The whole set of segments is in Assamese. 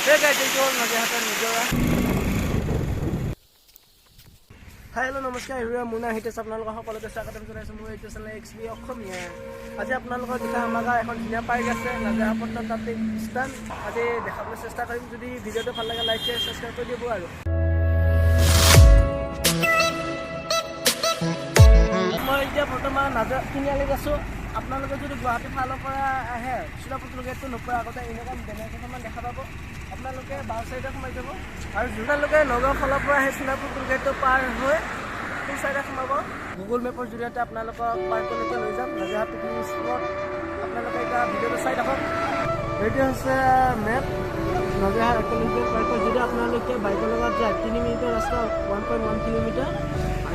Hey guys, this is Nazirakhat Nijora. Hello, namaskar. Everyone, Muna hites আপোনালোকক সকলোকে স্বাগতম জনাইছো মোৰ এইটো চেনেল এক্সবি অসমীয়া। আজি আপোনালোকক দেখা আমাক এখন ধুনীয়া পাৰ্ক আছে নাজিৰাখাত তাতে স্থান। আজি দেখাবলৈ চেষ্টা কৰিম। যদি ভিডিঅ'টো ভাল লাগে লাইক আৰু সাবস্ক্ৰাইব কৰি দিব আৰু। মই এতিয়া বৰ্তমান তিনিআলিত আছো। আপোনালোকে যদি গুৱাহাটী ফালৰ পৰা আহে সোণাপুৰ গেটটো নোপোৱা আগতে এনেকুৱা বেনাৰ কেইখনমান দেখা পাব। আপোনালোকে বাওঁ চাইডে সোমাই যাব আৰু আপোনালোকে নগাঁও ফালৰ পৰা আহে সোণাপুৰ গেটটো পাৰ হৈ সোঁ চাইডে সোমাব। গুগল মেপৰ জৰিয়তে আপোনালোকক পাৰ্কলৈকে লৈ যাম নাজিৰাখাত পিকনিক স্পট। আপোনালোকে এতিয়া ভিডিঅ'টো চাই থাকক। এইটো হৈছে মেপ নাজিৰাখাত এক্সম্বল পাৰ্কৰ। যদি আপোনালোকে বাইকৰ লগত যায় 3 মিনিটৰ ৰাস্তা 1.1 কিলোমিটাৰ।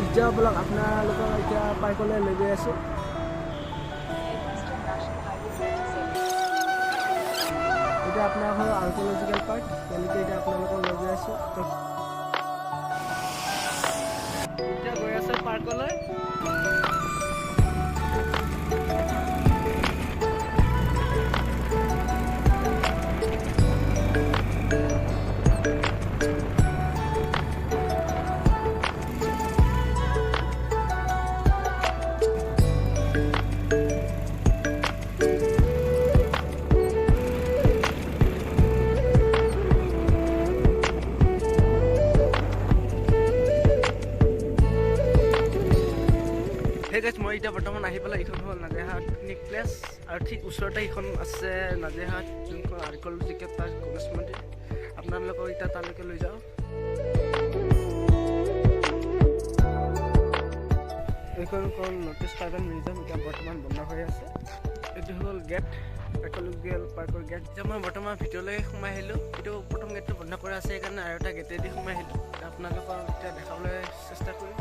এতিয়া বলক আপোনালোকক এতিয়া পাৰ্কলৈ লৈ গৈ আছোঁ। এটা আপনাৰ হলো আৰ্কিওলজিক্যাল পাৰ্ক। তেনেকে এটা আপোনালোকক লৈ গৈ আছোঁ। এতিয়া গৈ আছে পাৰ্কলৈ। মই এতিয়া বৰ্তমান আহি পেলাই এইখন হ'ল নাজিৰাখাত পিকনিক প্লেচ আৰু ঠিক ওচৰতে এইখন আছে নাজিৰাখাত যোনখন আৰ্কিওলজিকেল পাৰ্ক গণেশ মন্দিৰ। আপোনালোকক এতিয়া তালৈকে লৈ যাওঁ। এইখন নটিছ পাৰ্ক মিউজিয়াম এতিয়া বৰ্তমান বন্ধ হৈ আছে। এইটো হ'ল গেট আৰ্কিওলজিকেল পাৰ্কৰ গেট। এতিয়া মই বৰ্তমান ভিতৰলৈ সোমাই আহিলোঁ। এইটো প্ৰথম গেটটো বন্ধ কৰা আছে সেইকাৰণে আৰু এটা গেটেদি সোমাই আহিলোঁ। আপোনালোকক এতিয়া দেখাবলৈ চেষ্টা কৰিম।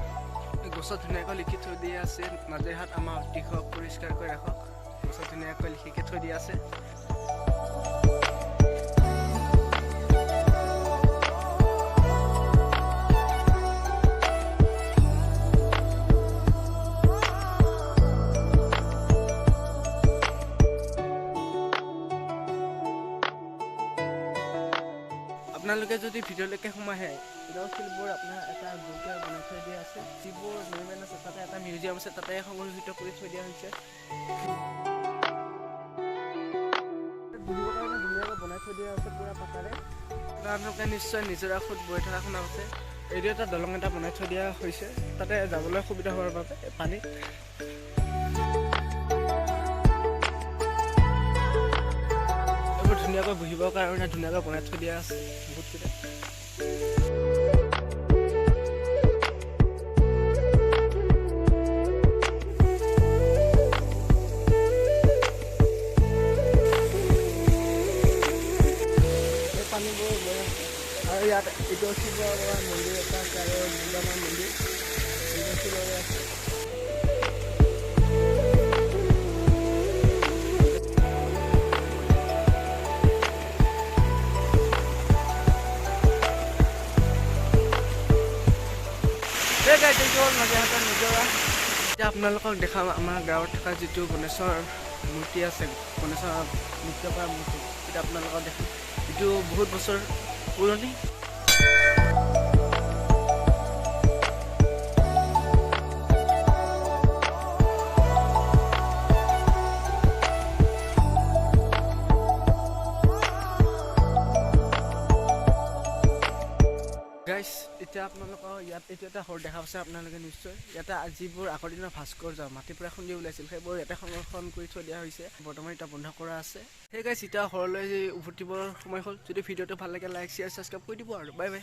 গছত ধুনীয়াকৈ লিখি থৈ দিয়া আছে নাজিৰাখাত আমাৰ ঐতিহ্য পৰিষ্কাৰ কৰি ৰাখক। গছত ধুনীয়াকৈ লিখি থৈ দিয়া আছে। আপোনালোকে যদি ভিডিঅ'লৈকে সোমাই আহে শিলবোৰ আপোনাৰ এটা গোটে বনাই থৈ দিয়া আছে। যিবোৰ নৰ্মেল আছে তাতে এটা মিউজিয়াম আছে, তাতে সংৰক্ষিত কৰি থৈ দিয়া হৈছে। বহিবৰ কাৰণে ধুনীয়াকৈ বনাই থৈ দিয়া আছে পুৰা পাতাৰে। আপোনালোকে নিশ্চয় নিজৰাখাত বৈ থকা শুনা আছে। এইটো এটা দলং এটা বনাই থৈ দিয়া হৈছে তাতে যাবলৈ সুবিধা হোৱাৰ বাবে পানীত। ধুনীয়াকৈ বহিবৰ কাৰণে ধুনীয়াকৈ বনাই থৈ দিয়া আছে বহুতকেইটা। পানীবোৰ গৈ আছে আৰু ইয়াত এইটো শিৱ বাবাৰ মন্দিৰ এটা আছে আৰু বিজু বাৰ্মান মন্দিৰ শিৱ আছে। এতিয়া আপোনালোকক দেখাম আমাৰ গাঁৱত থকা যিটো গণেশৰ মূৰ্তি আছে, গণেশৰ নৃত্য কৰা মূৰ্তি। এতিয়া আপোনালোকক দেখাম এইটো বহুত বছৰ পুৰণি। গাইছ এতিয়া আপোনালোকৰ ইয়াত এইটো এটা হৰ দেখা পাইছে আপোনালোকে নিশ্চয়। ইয়াতে যিবোৰ আগৰ দিনৰ ভাস্কৰ্য মাটিৰ পৰা খুন্দি ওলাইছিল সেইবোৰ ইয়াতে সংৰক্ষণ কৰি থৈ দিয়া হৈছে। বৰ্তমান এতিয়া বন্ধ কৰা আছে। সেই গাইছ এতিয়া হৰলৈ উভতিবৰ সময় হ'ল। যদি ভিডিঅ'টো ভাল লাগে লাইক শ্বেয়াৰ ছাবস্ক্ৰাইব কৰি দিব আৰু বাই বাই।